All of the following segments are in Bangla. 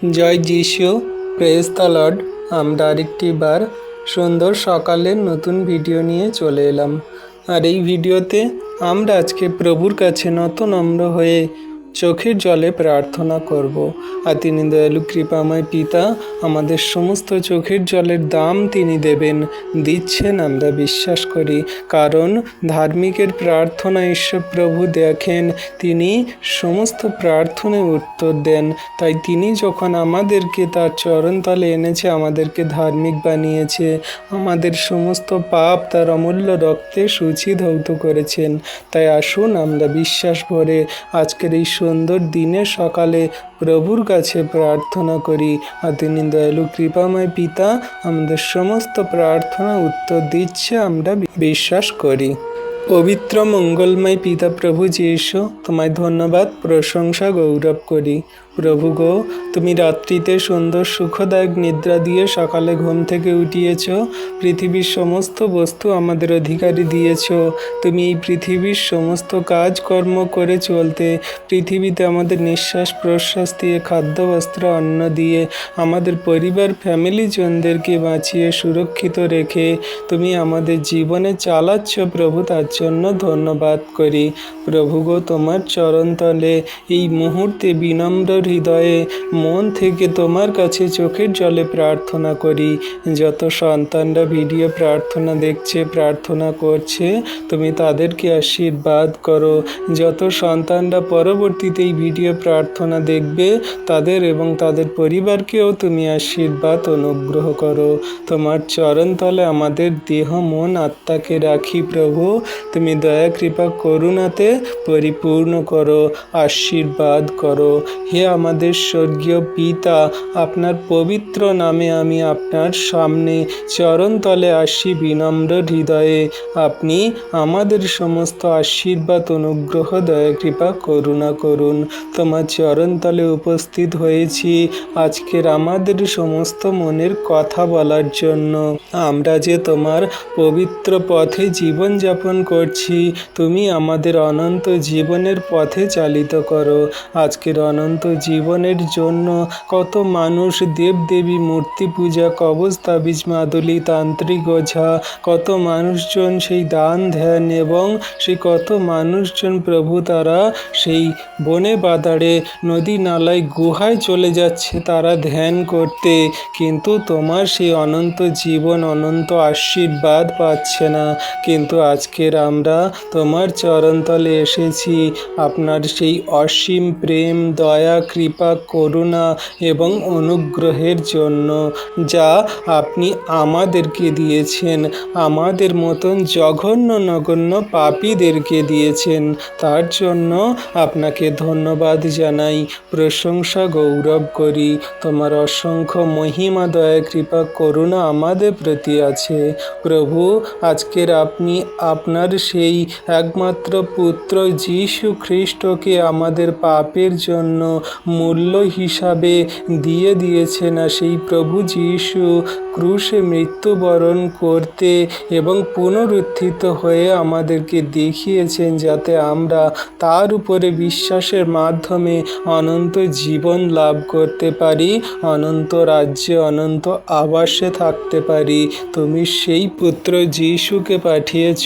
জয় যিশু, প্রেজ দ্য লর্ড। আমরা আরেকটি বার সুন্দর সকালের নতুন ভিডিও নিয়ে চলে এলাম। আর এই ভিডিওতে আমরা আজকে প্রভুর কাছে নত নম্র হয়ে চোখের জলে প্রার্থনা করব। আর তিনি দয়ালু কৃপাময় পিতা, আমাদের সমস্ত চোখের জলের দাম তিনি দেবেন, দিচ্ছেন আমরা বিশ্বাস করি। কারণ ধার্মিকের প্রার্থনা ঈশ্বর প্রভু দেখেন, তিনি সমস্ত প্রার্থনায় উত্তর দেন। তাই তিনি যখন আমাদেরকে তার চরণতলে এনেছে, আমাদেরকে ধার্মিক বানিয়েছে, আমাদের সমস্ত পাপ তার অমূল্য রক্তে সূচীধৌত করেছেন। তাই আসুন আমরা বিশ্বাস ভরে আজকের এই সুন্দর দিনে সকালে প্রভুর কাছে প্রার্থনা করি। আর তিনি দয়ালু কৃপাময় পিতা আমাদের সমস্ত প্রার্থনা উত্তর দিচ্ছে, আমরা বিশ্বাস করি। পবিত্র মঙ্গলময় পিতা প্রভু যীশু, তোমায় ধন্যবাদ, প্রশংসা, গৌরব করি। প্রভু গো, তুমি রাত্রিতে সুন্দর সুখদায়ক নিদ্রা দিয়ে সকালে ঘুম থেকে উঠিয়েছ, পৃথিবীর সমস্ত বস্তু আমাদের অধিকারী দিয়েছ। তুমি এই পৃথিবীর সমস্ত কাজকর্ম করে চলতে, পৃথিবীতে আমাদের নিঃশ্বাস প্রশ্বাস দিয়ে, খাদ্য বস্ত্র অন্ন দিয়ে, আমাদের পরিবার ফ্যামিলি জনদেরকে বাঁচিয়ে সুরক্ষিত রেখে তুমি আমাদের জীবনে চালাচ্ছ প্রভু, তার জন্য ধন্যবাদ করি। প্রভু গো, তোমার চরণতলে এই মুহূর্তে বিনম্র হৃদয়ে মন থেকে তোমার কাছে চোখের জলে প্রার্থনা করি। যত সন্তানরা ভিডিও প্রার্থনা দেখছে, প্রার্থনা করছে, তুমি তাদেরকে আশীর্বাদ করো। যত সন্তানরা পরবর্তীতে এই ভিডিও প্রার্থনা দেখবে, তাদের এবং তাদের পরিবারকেও তুমি আশীর্বাদ অনুগ্রহ করো। তোমার চরণতলে আমাদের দেহ মন আত্মাকে রাখি প্রভু। তুমি দয়া কৃপা করুণাতে পরিপূর্ণ করো, আশীর্বাদ করো। হে আমাদের স্বর্গীয় পিতা, আপনার পবিত্র নামে আমি আপনার সামনে চরণতলে আসি বিনম্র হৃদয়ে। আপনি আমাদের সমস্ত আশীর্বাদ অনুগ্রহ দয়া কৃপা করুণা করুন। তোমার চরণতলে উপস্থিত হয়েছি আজকের আমাদের সমস্ত মনের কথা বলার জন্য। আমরা যে তোমার পবিত্র পথে জীবনযাপন করছি, তুমি আমাদের অনন্ত জীবনের পথে চালিত করো। আজকের অনন্ত জীবনের জন্য কত মানুষ দেবদেবী মূর্তি পূজা, কবচ তাবিজ মাদুলি তান্ত্রিক ওঝা, কত মানুষজন সেই দান ধ্যান এবং সেই কত মানুষজন প্রভু তারা সেই বনে বাদাড়ে নদী নালায় গুহায় চলে যাচ্ছে তারা ধ্যান করতে, কিন্তু তোমার সেই অনন্ত জীবন অনন্ত আশীর্বাদ পাচ্ছে না। কিন্তু আজকের আমরা তোমার চরণতলে এসেছি আপনার সেই অসীম প্রেম, দয়া, কৃপা, করুণা এবং অনুগ্রহের জন্য, যা আপনি আমাদেরকে দিয়েছেন, আমাদের মতন জঘন্য নগণ্য পাপীদেরকে দিয়েছেন। তার জন্য আপনাকে ধন্যবাদ জানাই, প্রশংসা গৌরব করি। তোমার অসংখ্য মহিমা, দয়া, কৃপা, করুণা আমাদের প্রতি আছে প্রভু। আজকের আপনি আপনার সেই একমাত্র পুত্র যীশু খ্রিস্টকে আমাদের পাপের জন্য মূল্য হিসাবে দিয়ে দিয়েছেন। আর সেই প্রভু যীশু ক্রুশে মৃত্যুবরণ করতে এবং পুনরুত্থিত হয়ে আমাদেরকে দেখিয়েছেন, যাতে আমরা তার উপরে বিশ্বাসের মাধ্যমে অনন্ত জীবন লাভ করতে পারি, অনন্ত রাজ্যে অনন্ত আবাসে থাকতে পারি। তুমি সেই পুত্র যীশুকে পাঠিয়েছ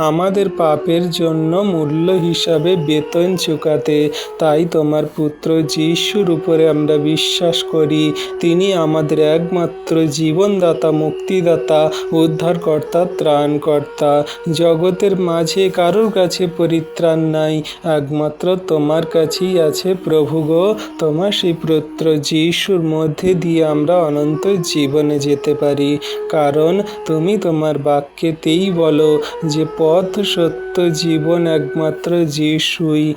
আমাদের পাপের জন্য মূল্য হিসাবে বেতন চুকাতে। তাই তোমার পুত্র যীশুর উপরে আমরা বিশ্বাস করি। তিনি আমাদের একমাত্র জীবনদাতা, মুক্তিদাতা, উদ্ধারকর্তা, ত্রাণকর্তা। জগতের মাঝে কারোর কাছে পরিত্রাণ নাই, একমাত্র তোমার কাছেই আছে প্রভু গো। তোমার সেই পুত্র যীশুর মধ্যে দিয়ে আমরা অনন্ত জীবনে যেতে পারি, কারণ তুমি তোমার বাক্যেতেই বলো যে পথ সত্য জীবন একমাত্র যীশুই।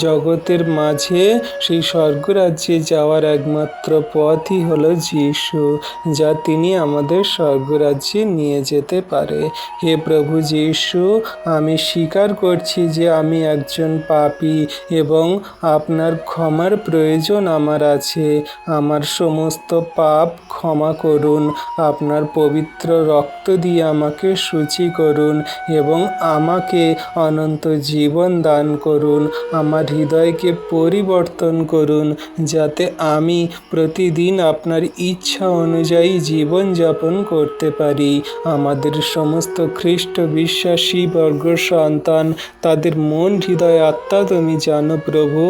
জগতের মাঝে সেই স্বর্গরাজ্যে যাওয়ার একমাত্র পথই হলো যীশু, যা তিনি আমাদের স্বর্গরাজ্যে নিয়ে যেতে পারে। হে প্রভু যীশু, আমি স্বীকার করছি যে আমি একজন পাপী এবং আপনার ক্ষমার প্রয়োজন আমার আছে। আমার সমস্ত পাপ ক্ষমা করুন, আপনার পবিত্র রক্ত দিয়ে আমাকে শুচি করুন এবং আমাকে অনন্ত জীবন দান করুন। আমার হৃদয়কে পরিবর্তন করুন। করুন, যাতে আমি প্রতিদিন আপনার ইচ্ছা অনুযায়ী জীবনযাপন করতে পারি। আমাদের সমস্ত খ্রিস্ট বিশ্বাসী বর্গ সন্তান, তাদের মন হৃদয় আত্মা তুমি জানো প্রভু।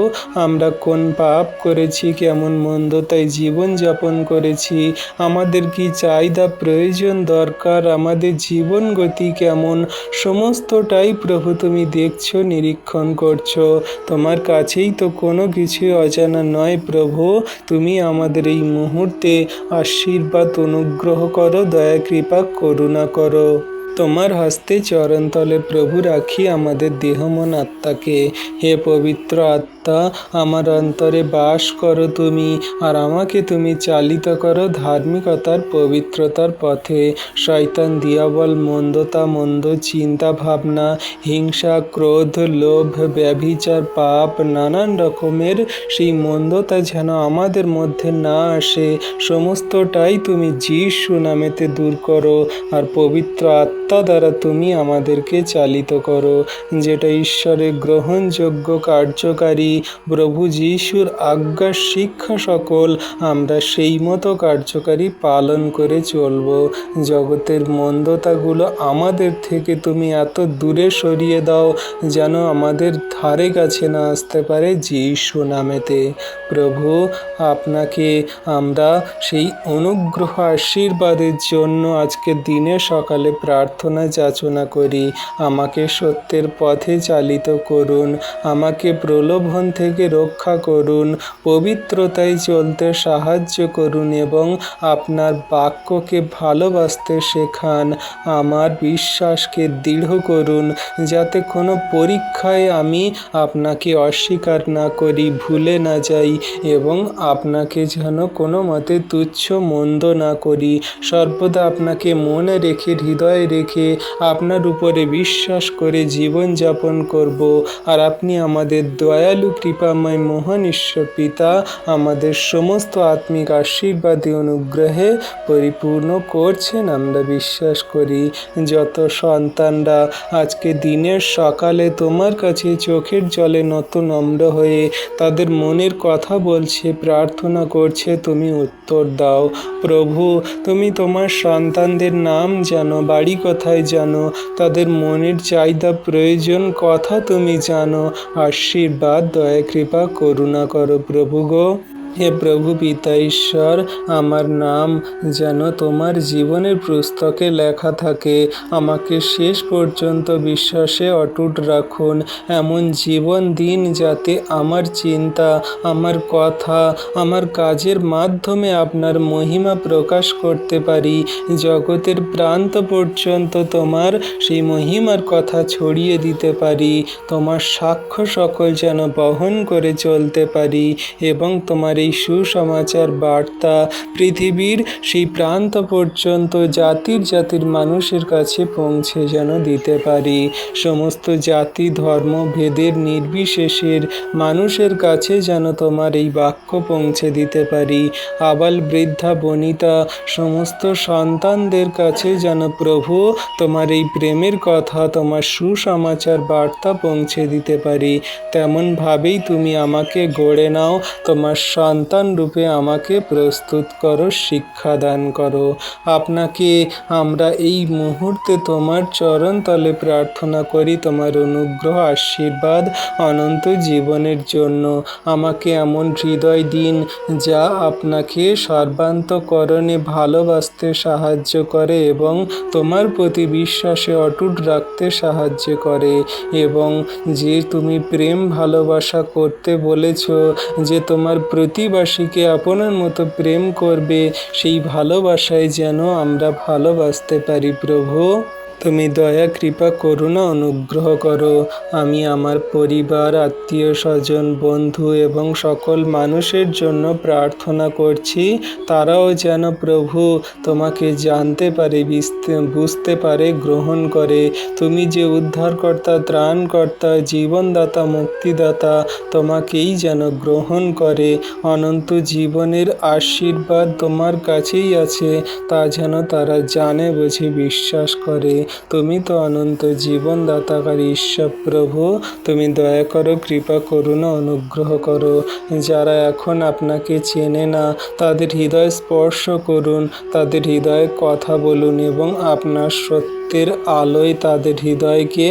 আমরা কোন পাপ করেছি, কেমন মন্দতায় জীবনযাপন করেছি, আমাদের কি চাহিদা প্রয়োজন দরকার, আমাদের জীবন গতি কেমন, সমস্তটাই প্রভু তুমি দেখছো, নিরীক্ষণ করছো। তোমার কাছেই তো কোনো কিছুই অজানা নয় প্রভু। তুমি আমাদের এই মুহূর্তে আশীর্বাদ অনুগ্রহ করো, দয়া কৃপা করুণা করো। তোমার হস্তে চরণতলে প্রভু রাখি আমাদের দেহ মন আত্মাকে। হে পবিত্র আত্মা, আমার অন্তরে বাস করো তুমি, আর আমাকে তুমি চালিত করো ধার্মিকতার পবিত্রতার পথে। শয়তান দিয়াবল মন্দতা, মন্দ চিন্তা ভাবনা, হিংসা, ক্রোধ, লোভ, ব্যভিচার, পাপ, নানান রকমের সেই মন্দতা যেন আমাদের মধ্যে না আসে, সমস্তটাই তুমি যিশু নামেতে দূর করো। আর পবিত্র আত্মা দ্বারা তুমি আমাদেরকে চালিত করো, যেটা ঈশ্বরের গ্রহণযোগ্য কার্যকারী। প্রভু যিশুর আজ্ঞা শিক্ষা সকল আমরা সেই মতো কার্যকারী পালন করে চলব। জগতের মন্দতাগুলো আমাদের থেকে তুমি এত দূরে সরিয়ে দাও যেন আমাদের ধারে কাছে না আসতে পারে যিশু নামেতে। প্রভু, আপনাকে আমরা সেই অনুগ্রহ আশীর্বাদের জন্য আজকের দিনে সকালে প্রার্থনা যাচনা করি। আমাকে সত্যের পথে চালিত করুন, আমাকে প্রলোভন থেকে রক্ষা করুন, পবিত্রতায় চলতে সাহায্য করুন এবং আপনার বাক্যকে ভালোবাসতে শেখান। আমার বিশ্বাসকে দৃঢ় করুন, যাতে কোনো পরীক্ষায় আমি আপনাকে অস্বীকার না করি, ভুলে না যাই এবং আপনাকে যেন কোনো মতে তুচ্ছ মন্দ না করি। সর্বদা আপনাকে মনে রেখে, হৃদয়ে রেখে, আপনার উপরে বিশ্বাস করে জীবনযাপন করব। আর আপনি আমাদের দয়ালু কৃপাময় মহান ঈশ্বর পিতা আমাদের সমস্ত আত্মিক আশীর্বাদী অনুগ্রহে পরিপূর্ণ করছেন আমরা বিশ্বাস করি। যত সন্তানরা আজকে দিনের সকালে তোমার কাছে চোখের জলে নত নম্র হয়ে তাদের মনের কথা বলছে, প্রার্থনা করছে, তুমি উত্তর দাও প্রভু। তুমি তোমার সন্তানদের নাম জানো, বাড়ি কোথায় জানো, তাদের মনের চাহিদা প্রয়োজন কথা তুমি জানো। আশীর্বাদ, দয়া, কৃপা, করুণা করো প্রভু গো। হে প্রভু পিতা ঈশ্বর, আমার নাম যেন তোমার জীবনের পুস্তকে লেখা থাকে। আমাকে শেষ পর্যন্ত বিশ্বাসে অটুট রাখুন। এমন জীবন দিন যাতে আমার চিন্তা, আমার কথা, আমার কাজের মাধ্যমে আপনার মহিমা প্রকাশ করতে পারি। জগতের প্রান্ত পর্যন্ত তোমার সেই মহিমার কথা ছড়িয়ে দিতে পারি। তোমার সাক্ষ্য সকল যেন বহন করে চলতে পারি এবং তোমার এই সুসমাচার বার্তা পৃথিবীর সেই প্রান্ত পর্যন্ত জাতির জাতির মানুষের কাছে পৌঁছে যেন দিতে পারি। সমস্ত জাতি ধর্ম ভেদের নির্বিশেষের মানুষের কাছে যেন তোমার এই বাক্য পৌঁছে দিতে পারি। আবাল বৃদ্ধা বনিতা সমস্ত সন্তানদের কাছে যেন প্রভু তোমার এই প্রেমের কথা, তোমার সুসমাচার বার্তা পৌঁছে দিতে পারি। তেমনভাবেই তুমি আমাকে গড়ে নাও, তোমার সন্তান রূপে আমাকে প্রস্তুত করো, শিক্ষাদান করো। আপনাকে আমরা এই মুহূর্তে তোমার চরণতলে প্রার্থনা করি তোমার অনুগ্রহ আশীর্বাদ অনন্ত জীবনের জন্য। আমাকে এমন হৃদয় দিন যা আপনাকে সর্বান্তকরণে ভালোবাসতে সাহায্য করে এবং তোমার প্রতি বিশ্বাসে অটুট রাখতে সাহায্য করে, এবং যে তুমি প্রেম ভালোবাসা করতে বলেছ, যে তোমার প্রতিবাসীকে আপনার মতো প্রেম করবে, সেই ভালোবাসায় যেন আমরা ভালোবাসতে পারি প্রভু। তুমি দয়া কৃপা করুণা অনুগ্রহ করো। আমি আমার পরিবার, আত্মীয় স্বজন, বন্ধু এবং সকল মানুষের জন্য প্রার্থনা করছি। তারাও যেন প্রভু তোমাকে জানতে পারে, বুঝতে পারে, গ্রহণ করে। তুমি যে উদ্ধারকর্তা, ত্রাণকর্তা, জীবনদাতা, মুক্তিদাতা, তোমাকেই যেন গ্রহণ করে। অনন্ত জীবনের আশীর্বাদ তোমার কাছেই আছে, তা যেন তারা জানে, বুঝে, বিশ্বাস করে। তুমি তো অনন্ত জীবনদাতাকারী ঈশ্বর প্রভু। তুমি দয়া করো, কৃপা করুণা অনুগ্রহ করো। যারা এখন আপনাকে চেনে না তাদের হৃদয় স্পর্শ করুন, তাদের হৃদয়ে কথা বলুন এবং আপনার সত্যের আলোয় তাদের হৃদয়কে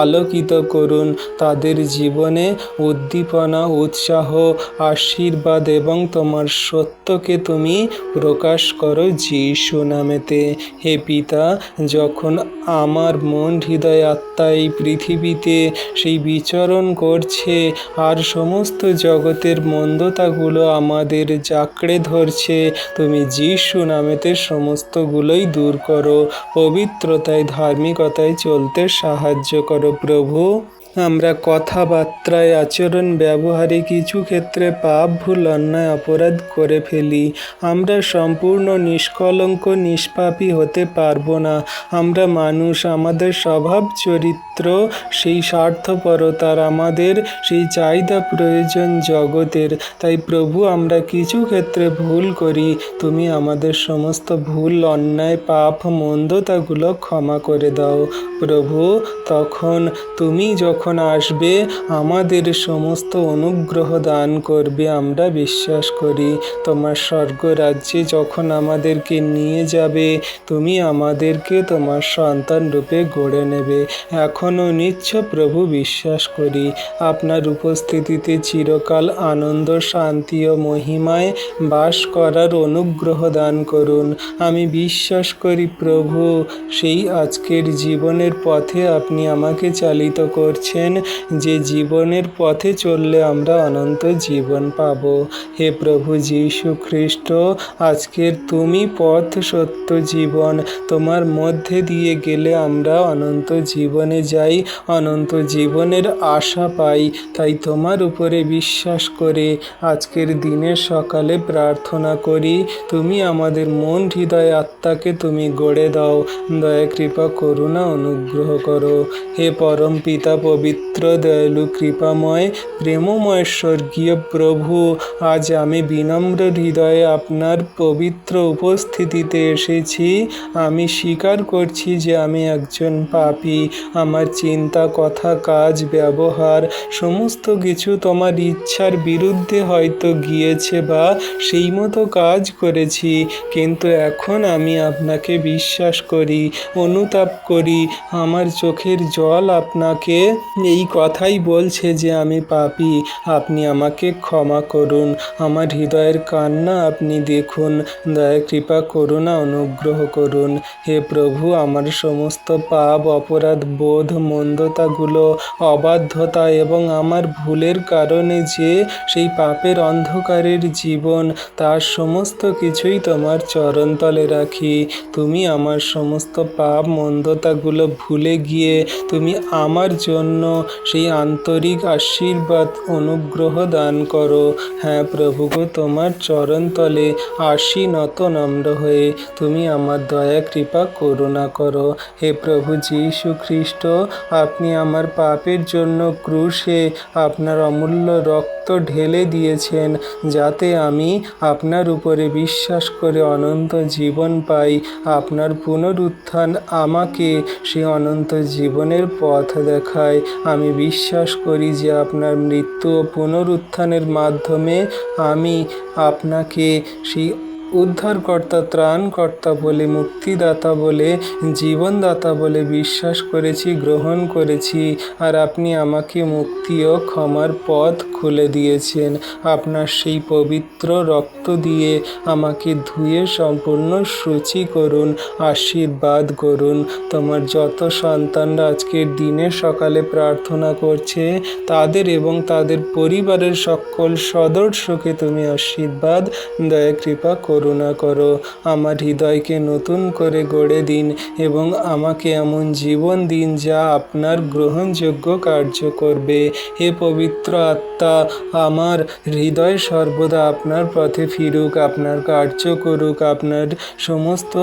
আলোকিত করুন। তাদের জীবনে উদ্দীপনা, উৎসাহ, আশীর্বাদ এবং তোমার সত্যকে তুমি প্রকাশ করো যিশু নামেতে। হে পিতা, যখন আমার মন, হৃদয়, আত্মা এই পৃথিবীতে সেই বিচরণ করছে আর সমস্ত জগতের মন্দতাগুলো আমাদের জাঁকড়ে ধরছে, তুমি যিশু নামেতে সমস্তগুলোই দূর করো। পবিত্রতায়, ধার্মিকতায় চলতে সাহায্য করো প্রভু। আমরা কথাবার্তায়, আচরণ, ব্যবহারে কিছু ক্ষেত্রে পাপ, ভুল, অন্যায়, অপরাধ করে ফেলি। আমরা সম্পূর্ণ নিষ্কলঙ্ক, নিষ্পাপী হতে পারবো না। আমরা মানুষ, আমাদের স্বভাব চরিত্র সেই স্বার্থপরতার, আমাদের সেই চাহিদা প্রয়োজন জগতের। তাই প্রভু, আমরা কিছু ক্ষেত্রে ভুল করি। তুমি আমাদের সমস্ত ভুল, অন্যায়, পাপ, মন্দতাগুলো ক্ষমা করে দাও প্রভু। তখন তুমি যখন আসবে আমাদের সমস্ত অনুগ্রহ দান করবে, আমরা বিশ্বাস করি। তোমার স্বর্গ রাজ্যে যখন আমাদেরকে নিয়ে যাবে, তুমি আমাদেরকে তোমার সন্তান রূপে গড়ে নেবে। এখনও নিচ্ছ প্রভু, বিশ্বাস করি। আপনার উপস্থিতিতে চিরকাল আনন্দ, শান্তি ও মহিমায় বাস করার অনুগ্রহ দান করুন। আমি বিশ্বাস করি প্রভু, সেই আজকের জীবনের পথে আপনি আমাকে চালিত করছেন, যে জীবনের পথে চললে আমরা অনন্ত জীবন পাব। হে প্রভু যীশু খ্রিস্ট, আজকের তুমি পথ, সত্য, জীবন। তোমার মধ্যে দিয়ে গেলে আমরা অনন্ত জীবনে যাই, অনন্ত জীবনের আশা পাই। তাই তোমার উপরে বিশ্বাস করে আজকের দিনের সকালে প্রার্থনা করি, তুমি আমাদের মন, হৃদয়, আত্মাকে তুমি গড়ে দাও। দয়া, কৃপা, করুণা অনুগ্রহ করো। হে পরম পিতা, পবিত্র, দয়ালু, কৃপাময়, প্রেমময় স্বর্গীয় প্রভু, আজ আমি বিনম্র হৃদয়ে আপনার পবিত্র উপস্থিতিতে এসেছি। আমি স্বীকার করছি যে আমি একজন পাপী। আমার চিন্তা, কথা, কাজ, ব্যবহার সমস্ত কিছু তোমার ইচ্ছার বিরুদ্ধে হয়তো গিয়েছে বা সেই মতো কাজ করেছি, কিন্তু এখন আমি আপনাকে বিশ্বাস করি, অনুতাপ করি। আমার চোখের জল আপনাকে এই কথাই বলছে যে আমি পাপী। আপনি আমাকে ক্ষমা করুন। আমার হৃদয়ের কান্না আপনি দেখুন। দয়া, কৃপা, করুণা অনুগ্রহ করুন। হে প্রভু, আমার সমস্ত পাপ, অপরাধ বোধ, মন্দতাগুলো, অবাধ্যতা এবং আমার ভুলের কারণে যে সেই পাপের অন্ধকারের জীবন, তার সমস্ত কিছুই তোমার চরণতলে রাখি। তুমি আমার সমস্ত পাপ, মন্দতাগুলো ভুলে গিয়ে তুমি আমার জন্য সেই আন্তরিক আশীর্বাদ, অনুগ্রহ দান করো। হ্যাঁ প্রভু গো, তোমার চরণতলে আসি নত নম্র হয়ে। তুমি আমার দয়া, কৃপা, করুণা করো। হে প্রভু যীশু খ্রিস্ট, আপনি আমার পাপের জন্য ক্রুশে আপনার অমূল্য রক্ত ঢেলে দিয়েছেন, যাতে আমি আপনার উপরে বিশ্বাস করে অনন্ত জীবন পাই। আপনার পুনরুত্থান আমাকে সেই অনন্ত জীবনের পথ দেখায়। আমি বিশ্বাস করি যে আপনার মৃত্যু ও পুনরুত্থানের মাধ্যমে আমি আপনাকে সেই উদ্ধারকর্তা, ত্রাণকর্তা বলে, মুক্তিদাতা বলে, জীবনদাতা বলে বিশ্বাস করেছি, গ্রহণ করেছি। আর আপনি আমাকে মুক্তি ও ক্ষমার পথ খুলে দিয়েছেন। আপনার সেই পবিত্র রক্ত দিয়ে আমাকে ধুয়ে সম্পূর্ণ শুচি করুন, আশীর্বাদ করুন। তোমার যত সন্তানরা আজকের দিনে সকালে প্রার্থনা করছে, তাদের এবং তাদের পরিবারের সকল সদস্যকে তুমি আশীর্বাদ, দয়া, কৃপা, করুণা করো। আমার হৃদয়কে নতুন করে গড়ে দিন এবং আমাকে এমন জীবন দিন যা আপনার গ্রহণযোগ্য কার্য করবে। হে পবিত্র আত্মা, আমার হৃদয় সর্বদা আপনার পথে ফিরুক, আপনার কার্য করুক, আপনার সমস্ত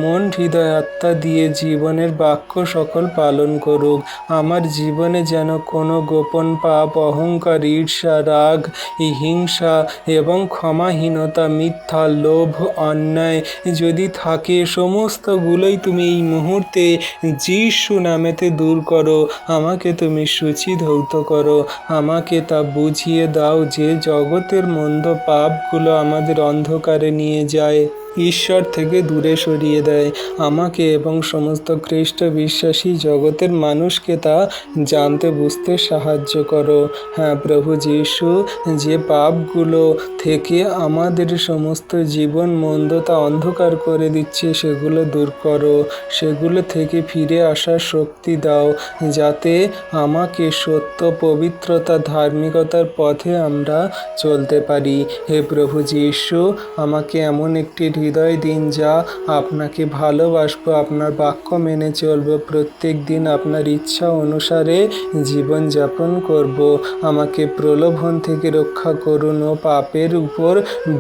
মন, হৃদয়, আত্মা দিয়ে জীবনের বাক্য সকল পালন করুক। আমার জীবনে যেন কোনো গোপন পাপ, অহংকার, ঈর্ষা, রাগ, হিংসা এবং ক্ষমাহীনতা, মিথ্যা, লোভ, অন্যায় যদি থাকে সমস্তগুলোই তুমি এই মুহূর্তে যিশু নামেতে দূর করো। আমাকে তুমি শুচিধৌত করো, আমাকে তা বুঝিয়ে দাও যে জগতের মন্দ পাপগুলো আমাদের অন্ধকারে নিয়ে যায়, ঈশ্বর থেকে দূরে সরিয়ে দেয়। আমাকে এবং সমস্ত খ্রিস্ট বিশ্বাসী জগতের মানুষকে তা জানতে বুঝতে সাহায্য করো। হ্যাঁ প্রভু যীশু, যে পাপগুলো থেকে আমাদের সমস্ত জীবন মন্দতা অন্ধকার করে দিচ্ছে সেগুলো দূর করো, সেগুলো থেকে ফিরে আসার শক্তি দাও, যাতে আমাকে সত্য, পবিত্রতা, ধার্মিকতার পথে আমরা চলতে পারি। হে প্রভু যীশু, আমাকে এমন একটি হৃদয় দিন যা আপনাকে ভালোবাসবো, আপনার বাক্য মেনে চলবো, প্রত্যেক দিন আপনার ইচ্ছা অনুসারে জীবনযাপন করব। আমাকে প্রলোভন থেকে রক্ষা করুন ও পাপের উপর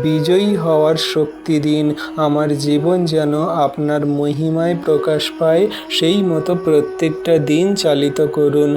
বিজয়ী হওয়ার শক্তি দিন। আমার জীবন যেন আপনার মহিমায় প্রকাশ পায় সেই মতো প্রত্যেকটা দিন চালিত করুন।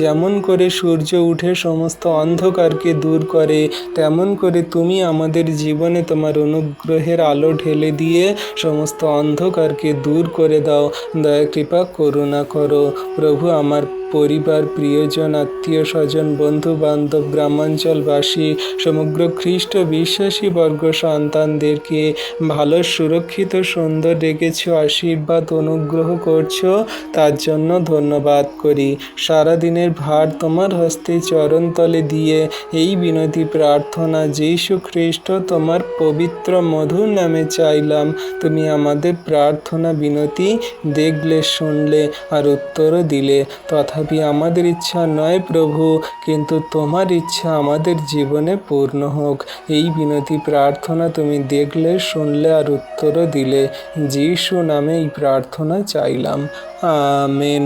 যেমন করে সূর্য উঠে সমস্ত অন্ধকারকে দূর করে, তেমন করে তুমি আমাদের জীবনে তোমার অনুগ্রহের আলো ঢেলে দিয়ে সমস্ত অন্ধকারকে দূর করে দাও। দয়া কৃপা করুণা করো প্রভু। আমার পরিবার, প্রিয়জন, আত্মীয় স্বজন, বন্ধু বান্ধব, গ্রামাঞ্চলবাসী, সমগ্র খ্রিস্ট বিশ্বাসী বর্গ সন্তানদেরকে ভালো, সুরক্ষিত, সুন্দর রেখেছো, আশীর্বাদ অনুগ্রহ করছো, তার জন্য ধন্যবাদ করি। সারাদিনের ভার তোমার হস্তে চরণতলে দিয়ে এই বিনতি প্রার্থনা যীশু খ্রিস্ট তোমার পবিত্র মধুর নামে চাইলাম। তুমি আমাদের প্রার্থনা বিনতি দেখলে, শুনলে আর উত্তরও দিলে। তথাপি আমাদের ইচ্ছা নয় প্রভু, কিন্তু তোমার ইচ্ছা আমাদের জীবনে পূর্ণ হোক। এই বিনতি প্রার্থনা তুমি দেখলে, শুনলে আর উত্তরও দিলে। যীশু নামে এই প্রার্থনা চাইলাম। আমেন।